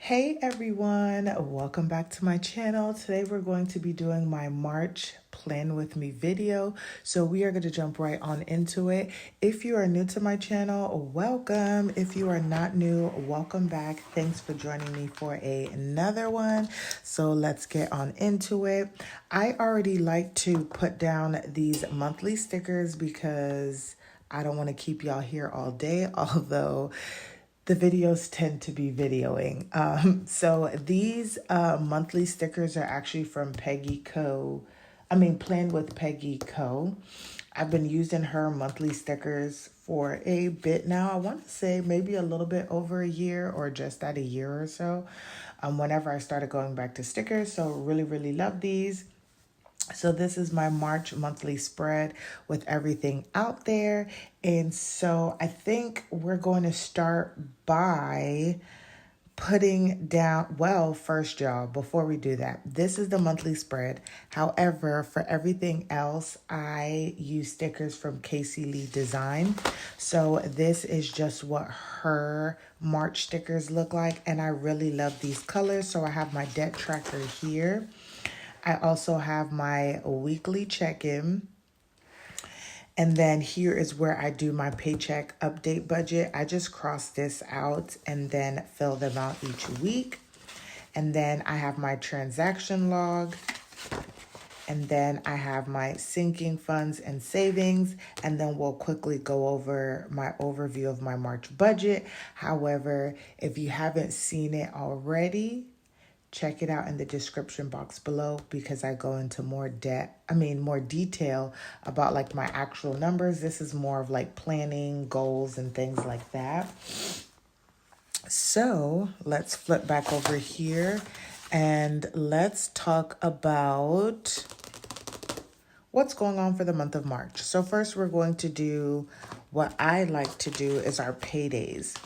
Hey everyone, welcome back to my channel. Today we're going to be doing my March plan with me video. So we are going to jump right on into it. If you are new to my channel, welcome. If you are not new, welcome back. Thanks for joining me for another one. So let's get on into it. I already like to put down these monthly stickers because I don't want to keep y'all here all day, although the videos tend to be videoing. So these monthly stickers are actually from Peggy Co. Plan with Peggy Co. I've been using her monthly stickers for a bit now. I want to say maybe a little bit over a year or just at a year or so. Whenever I started going back to stickers. So really, really love these. So this is my March monthly spread with everything out there. And so I think we're going to start by putting down, well, first y'all, before we do that, this is the monthly spread. However, for everything else, I use stickers from Casey Lee Design. So this is just what her March stickers look like. And I really love these colors. So I have my debt tracker here. I also have my weekly check-in. And then here is where I do my paycheck update budget. I just cross this out and then fill them out each week. And then I have my transaction log. And then I have my sinking funds and savings. And then we'll quickly go over my overview of my March budget. However, if you haven't seen it already, check it out in the description box below because I go into more detail about like my actual numbers. This is more of like planning, goals, and things like that. So let's flip back over here and let's talk about what's going on for the month of March. So first we're going to do what I like to do is our paydays.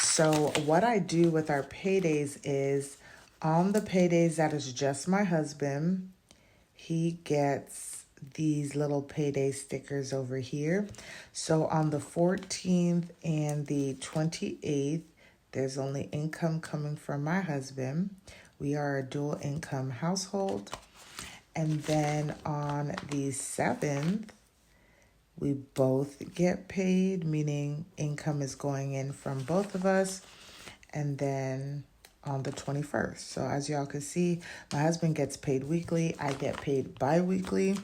So what I do with our paydays is on the paydays that is just my husband, he gets these little payday stickers over here. So on the 14th and the 28th, there's only income coming from my husband. We are a dual income household. And then on the 7th, we both get paid, meaning income is going in from both of us. And then on the 21st. So as y'all can see, my husband gets paid weekly. I get paid bi-weekly.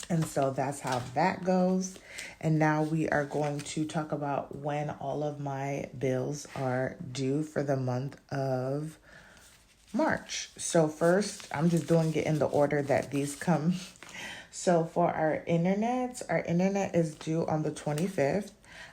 And so that's how that goes. And now we are going to talk about when all of my bills are due for the month of March. So first, I'm just doing it in the order that these come. So for our internet is due on the 25th.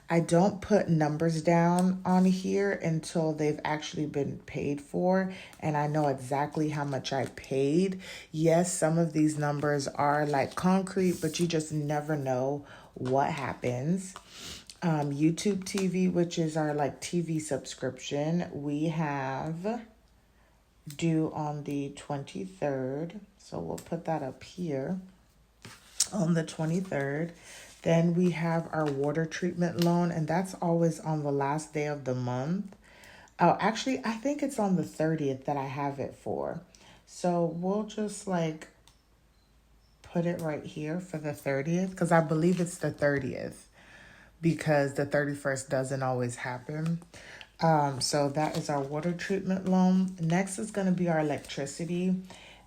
I don't put numbers down on here until they've actually been paid for and I know exactly how much I paid. Yes, some of these numbers are like concrete, but you just never know what happens. YouTube TV, which is our like TV subscription, we have due on the 23rd. So we'll put that up here on the 23rd. Then we have our water treatment loan, and that's always on the last day of the month. Oh, actually, I think it's on the 30th that I have it for. So we'll just like put it right here for the 30th because I believe it's the 30th because the 31st doesn't always happen. So that is our water treatment loan. Next is going to be our electricity.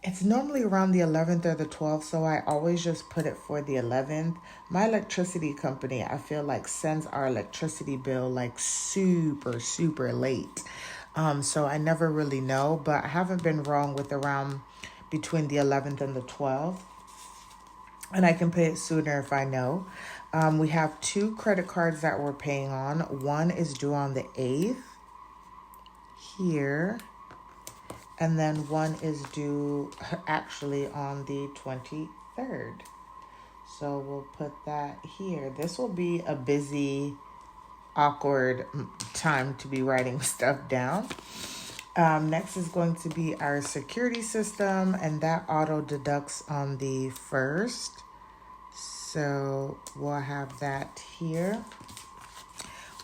It's normally around the 11th or the 12th, so I always just put it for the 11th. My electricity company, I feel like, sends our electricity bill like super, super late. So I never really know, but I haven't been wrong with around between the 11th and the 12th. And I can pay it sooner if I know. We have 2 credit cards that we're paying on. One is due on the 8th here. And then one is due actually on the 23rd. So we'll put that here. This will be a busy, awkward time to be writing stuff down. Next is going to be our security system, and that auto deducts on the 1st. So we'll have that here.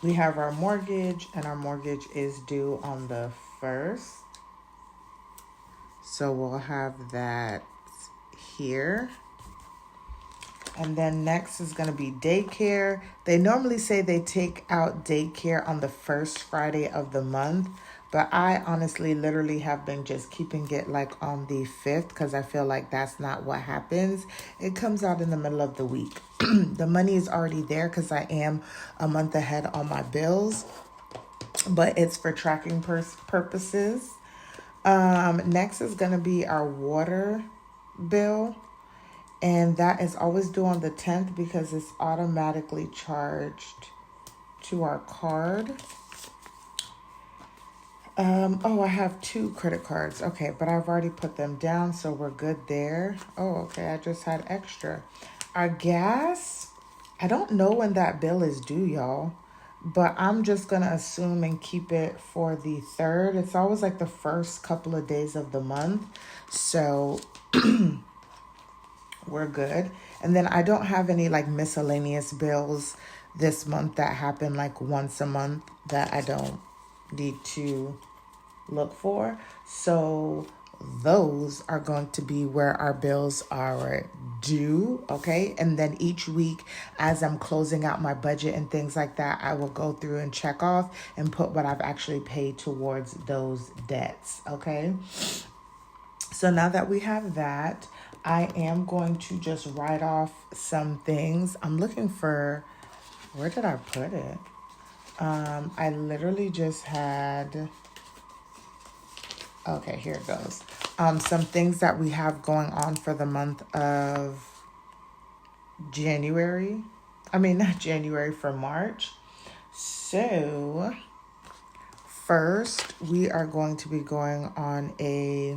We have our mortgage, and our mortgage is due on the 21st. So we'll have that here. And then next is going to be daycare. They normally say they take out daycare on the first Friday of the month, but I honestly literally have been just keeping it like on the 5th because I feel like that's not what happens. It comes out in the middle of the week. The money is already there because I am a month ahead on my bills, but it's for tracking purposes. Next is going to be our water bill. And that is always due on the 10th because it's automatically charged to our card. Oh, I have 2 credit cards. Okay, but I've already put them down, so we're good there. Oh, okay, I just had extra. Our gas, I don't know when that bill is due, y'all. But I'm just going to assume and keep it for the 3rd. It's always like the first couple of days of the month. So we're good. And then I don't have any like miscellaneous bills this month that happen like once a month that I don't need to look for. So those are going to be where our bills are due. Okay. And then each week as I'm closing out my budget and things like that, I will go through and check off and put what I've actually paid towards those debts. Okay. So now that we have that, I am going to just write off some things. I'm looking for, where did I put it? I literally just had, okay, here it goes. Some things that we have going on for the month of January. I mean, not January, for March. So first we are going to be going on a,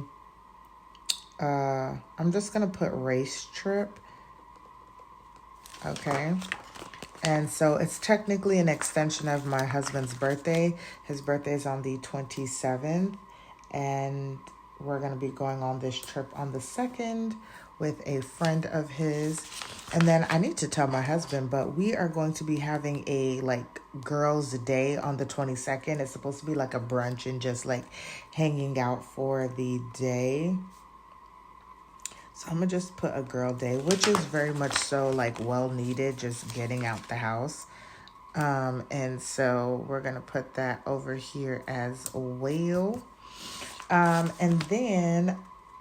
I'm just going to put race trip. Okay. And so it's technically an extension of my husband's birthday. His birthday is on the 27th. And we're going to be going on this trip on the 2nd with a friend of his. And then I need to tell my husband, but we are going to be having a like girls' day on the 22nd. It's supposed to be like a brunch and just like hanging out for the day. So I'm going to just put a girl day, which is very much so like well needed, just getting out the house. And so we're going to put that over here as well. And then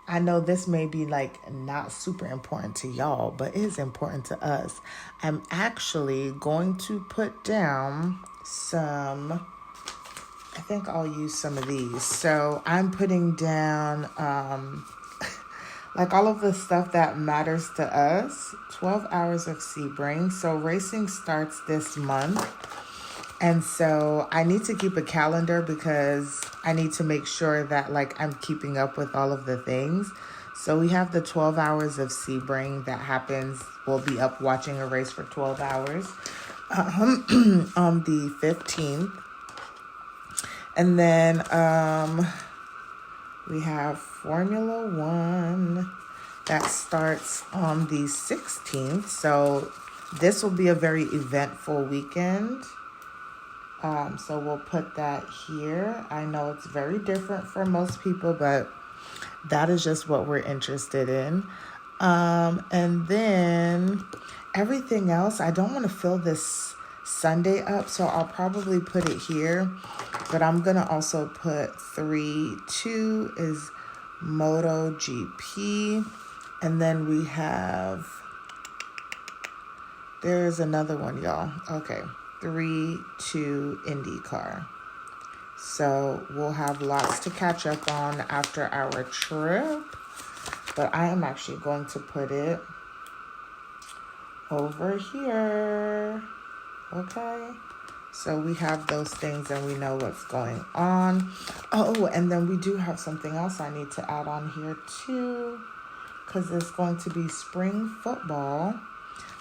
I know this may be like not super important to y'all, but it is important to us. I'm actually going to put down some, I think I'll use some of these. So I'm putting down, like all of the stuff that matters to us, 12 hours of Sebring. So racing starts this month. And so I need to keep a calendar because I need to make sure that like I'm keeping up with all of the things. So we have the 12 hours of Sebring that happens. We'll be up watching a race for 12 hours on the 15th. And then we have Formula One that starts on the 16th. So this will be a very eventful weekend. So we'll put that here. I know it's very different for most people, but that is just what we're interested in. And then everything else, I don't want to fill this Sunday up, so I'll probably put it here. But I'm going to also put 2 is MotoGP. And then we have, there's another one, y'all. Okay. 2 IndyCar. So we'll have lots to catch up on after our trip. But I am actually going to put it over here. Okay. So we have those things and we know what's going on. Oh, and then we do have something else I need to add on here too, because it's going to be spring football.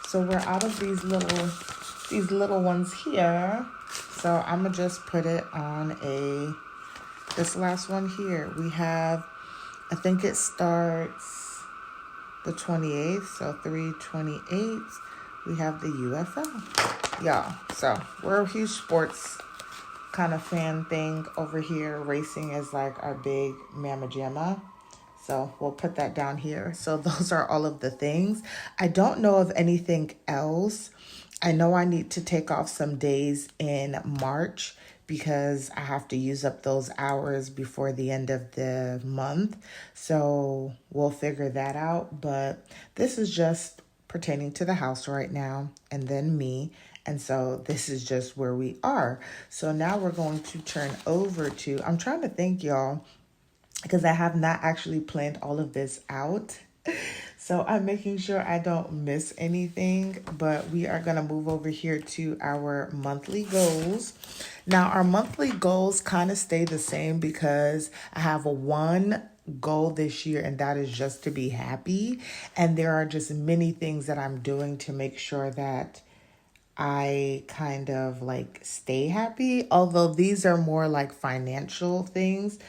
So we're out of these little ones here. So I'm going to just put it on this last one here. We have, I think it starts the 28th. So 3/28. We have the UFL. Y'all. So we're a huge sports kind of fan thing over here. Racing is like our big Mama Jamma. So we'll put that down here. So those are all of the things. I don't know of anything else. I know I need to take off some days in March because I have to use up those hours before the end of the month. So we'll figure that out. But this is just pertaining to the house right now and then me. And so this is just where we are. So now we're going to turn over to, I'm trying to think, y'all, because I have not actually planned all of this out. So I'm making sure I don't miss anything, but we are going to move over here to our monthly goals. Now, our monthly goals kind of stay the same because I have one goal this year, and that is just to be happy. And there are just many things that I'm doing to make sure that I kind of like stay happy, although these are more like financial things.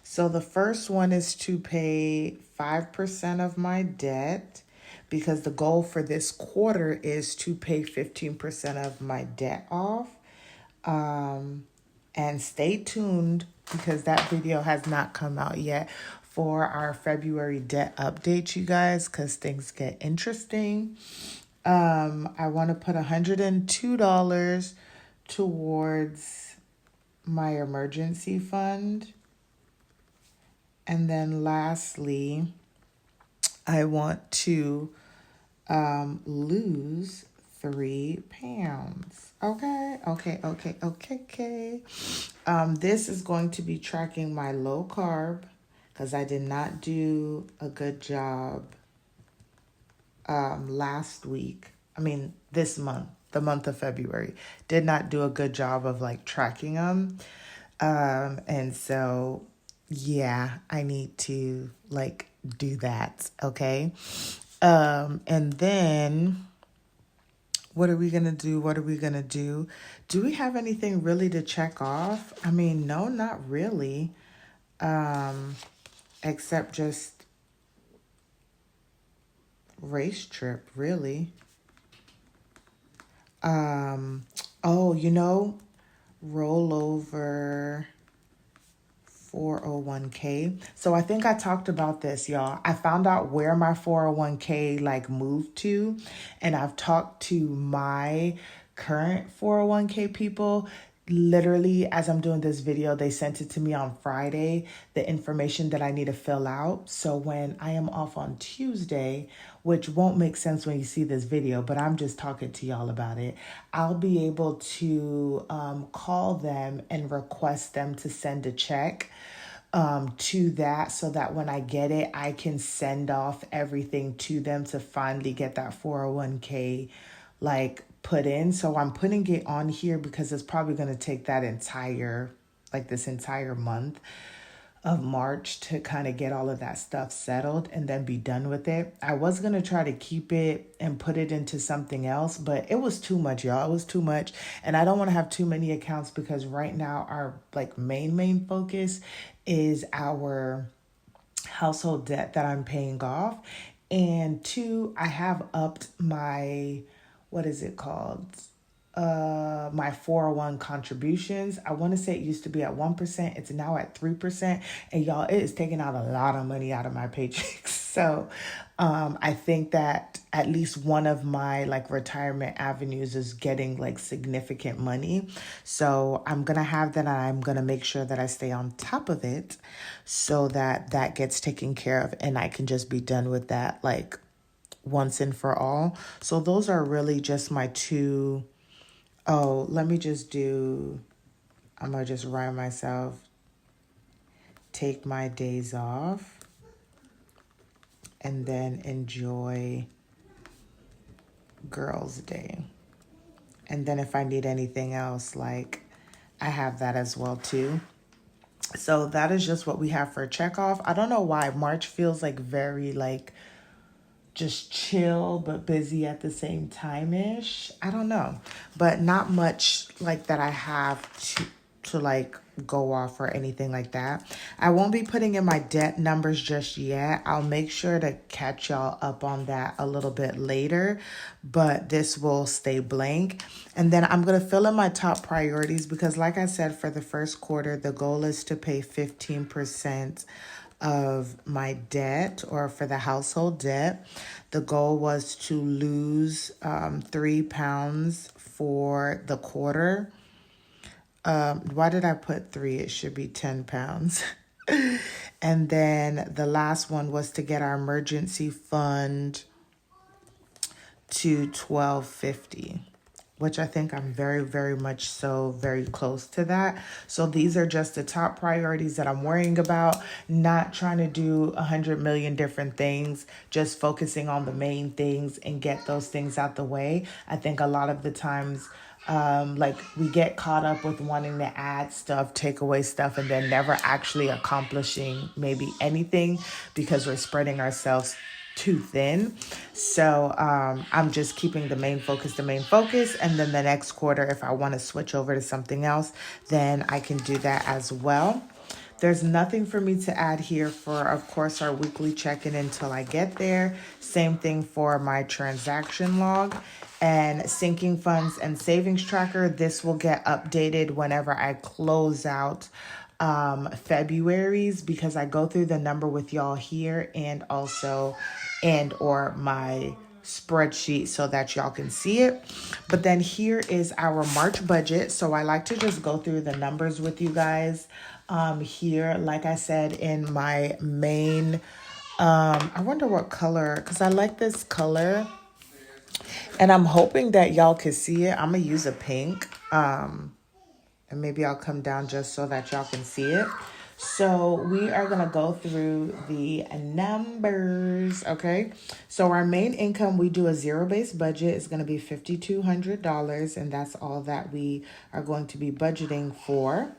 So the first one is to pay 5% of my debt because the goal for this quarter is to pay 15% of my debt off. And stay tuned because that video has not come out yet for our February debt update, you guys, because things get interesting. I want to put $102 towards my emergency fund. And then lastly, I want to lose 3 pounds. Okay. This is going to be tracking my low carb because I did not do a good job last week. This month, the month of February, did not do a good job of like tracking them. And so, yeah, I need to like do that. Okay. And then what are we going to do? Do we have anything really to check off? No, not really. Except just race trip, really. Rollover 401k. So I think I talked about this, y'all. I found out where my 401k like moved to, and I've talked to my current 401k people. Literally, as I'm doing this video, they sent it to me on Friday, the information that I need to fill out. So when I am off on Tuesday, which won't make sense when you see this video, but I'm just talking to y'all about it, I'll be able to call them and request them to send a check to that so that when I get it, I can send off everything to them to finally get that 401k like put in. So I'm putting it on here because it's probably going to take this entire month of March to kind of get all of that stuff settled and then be done with it. I was going to try to keep it and put it into something else, but it was too much, y'all. It was too much. And I don't want to have too many accounts because right now our like main focus is our household debt that I'm paying off. And 2, I have upped my, what is it called? My 401 contributions. I want to say it used to be at 1%. It's now at 3%. And y'all, it is taking out a lot of money out of my paychecks. So I think that at least one of my like retirement avenues is getting like significant money. So I'm going to have that, and I'm going to make sure that I stay on top of it so that that gets taken care of and I can just be done with that like once and for all. So those are really just my 2. Oh, I'm going to just write myself, take my days off, and then enjoy Girls' Day. And then if I need anything else, like I have that as well too. So that is just what we have for check off. I don't know why March feels like very like just chill but busy at the same time-ish. I don't know, but not much like that I have to like go off or anything like that. I won't be putting in my debt numbers just yet. I'll make sure to catch y'all up on that a little bit later, but this will stay blank. And then I'm going to fill in my top priorities because like I said, for the first quarter, the goal is to pay 15% of my debt, or for the household debt. The goal was to lose 3 pounds for the quarter. Why did I put 3? It should be 10 pounds. And then the last one was to get our emergency fund to $12.50, which I think I'm very, very much so very close to that. So these are just the top priorities that I'm worrying about, not trying to do 100 million different things, just focusing on the main things and get those things out the way. I think a lot of the times, like we get caught up with wanting to add stuff, take away stuff, and then never actually accomplishing maybe anything because we're spreading ourselves too thin. So I'm just keeping the main focus. And then the next quarter, if I want to switch over to something else, then I can do that as well. There's nothing for me to add here for, of course, our weekly check-in until I get there. Same thing for my transaction log and sinking funds and savings tracker. This will get updated whenever I close out February's, because I go through the number with y'all here and also or my spreadsheet so that y'all can see it. But then here is our March budget. So I like to just go through the numbers with you guys. Here, like I said, in my main, I wonder what color, because I like this color and I'm hoping that y'all can see it. I'm gonna use a pink, and maybe I'll come down just so that y'all can see it. So we are going to go through the numbers, okay? So our main income, we do a zero-based budget. It's going to be $5,200, and that's all that we are going to be budgeting for.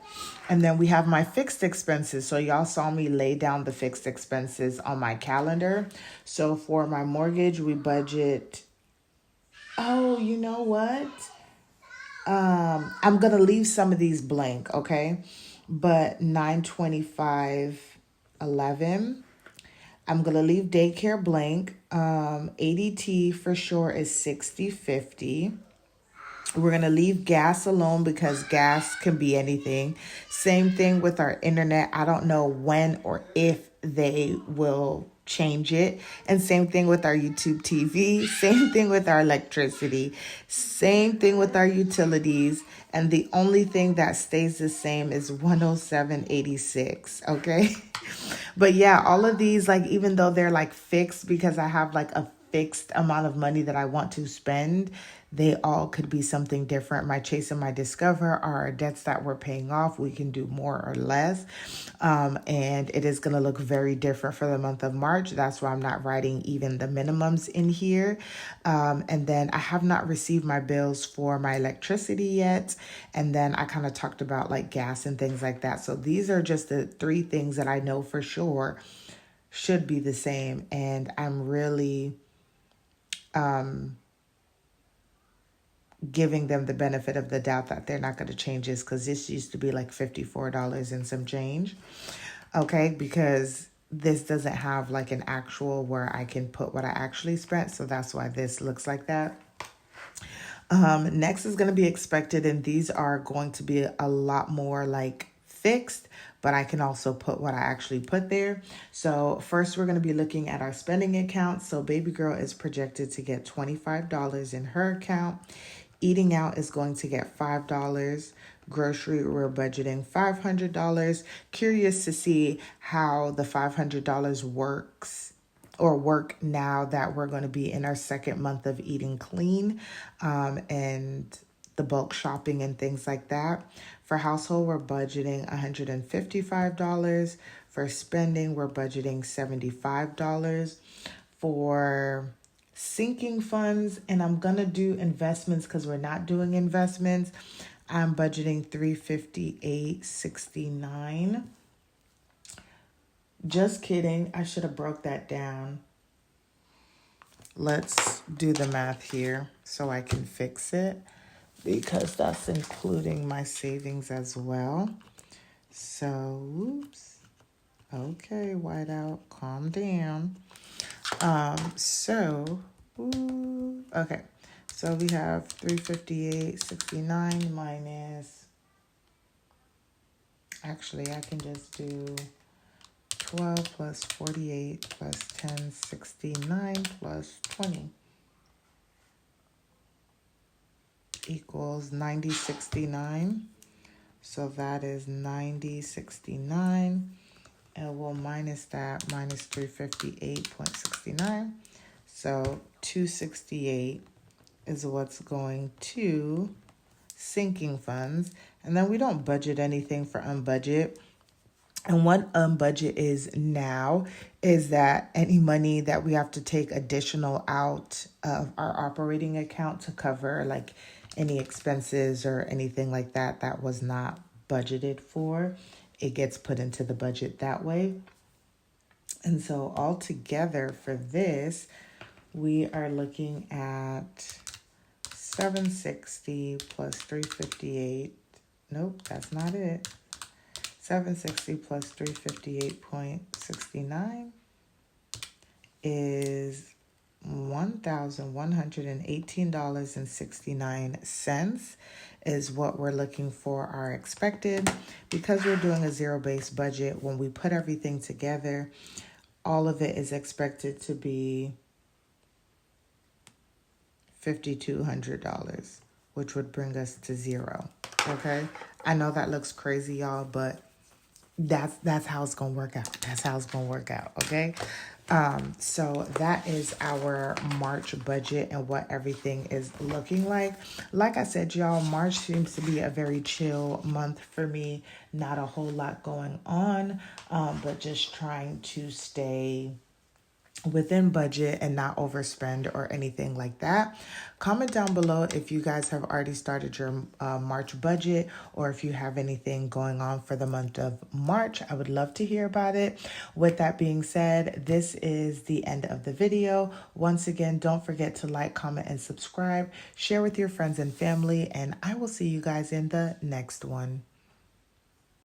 And then we have my fixed expenses. So y'all saw me lay down the fixed expenses on my calendar. So for my mortgage, we budget, oh, you know what? I'm going to leave some of these blank, okay? But 925.11. I'm going to leave daycare blank. ADT for sure is 60.50. We're going to leave gas alone because gas can be anything. Same thing with our internet. I don't know when or if they will change it. And same thing with our YouTube TV. Same thing with our electricity. Same thing with our utilities. And the only thing that stays the same is 107.86. Okay. But yeah, all of these, like, even though they're like fixed because I have like a fixed amount of money that I want to spend, they all could be something different. My Chase and my Discover are our debts that we're paying off. We can do more or less. And it is going to look very different for the month of March. That's why I'm not writing even the minimums in here. And then I have not received my bills for my electricity yet. And then I kind of talked about like gas and things like that. So these are just the 3 things that I know for sure should be the same. And I'm really giving them the benefit of the doubt that they're not going to change this, because this used to be like $54 and some change. Okay, because this doesn't have like an actual where I can put what I actually spent. So that's why this looks like that. Next is going to be expected, and these are going to be a lot more like fixed, but I can also put what I actually put there. So first we're going to be looking at our spending account. So baby girl is projected to get $25 in her account. Eating out is going to get $5. Grocery, we're budgeting $500. Curious to see how the $500 works or work now that we're going to be in our second month of eating clean, and the bulk shopping and things like that. For household, we're budgeting $155. For spending, we're budgeting $75. For sinking funds, and I'm gonna do investments because we're not doing investments, I'm budgeting $358.69. Just kidding, I should have broke that down. Let's do the math here so I can fix it. because that's including my savings as well. So, oops. Okay, whiteout, calm down. Okay. So we have 358.69 minus, actually I can just do 12 plus 48 plus 1069 plus 20 equals 9069. So that is 9069. And we'll minus that, minus 358.69. So 268 is what's going to sinking funds. And then we don't budget anything for unbudget. And what unbudget is now is that any money that we have to take additional out of our operating account to cover like any expenses or anything like that that was not budgeted for, it gets put into the budget that way. And so altogether for this, we are looking at 760 plus 358. Nope, that's not it. 760 plus 358.69 is $1,118.69 is what we're looking for our expected. Because we're doing a zero-based budget, when we put everything together, all of it is expected to be $5,200, which would bring us to zero. Okay, I know that looks crazy, y'all, but that's how it's gonna work out. That's how it's gonna work out. Okay. So that is our March budget and what everything is looking like. Like I said, y'all, March seems to be a very chill month for me. Not a whole lot going on, but just trying to stay within budget and not overspend or anything like that. Comment down below if you guys have already started your March budget or if you have anything going on for the month of March. I would love to hear about it. With that being said, this is the end of the video. Once again, don't forget to like, comment, and subscribe. Share with your friends and family, and I will see you guys in the next one.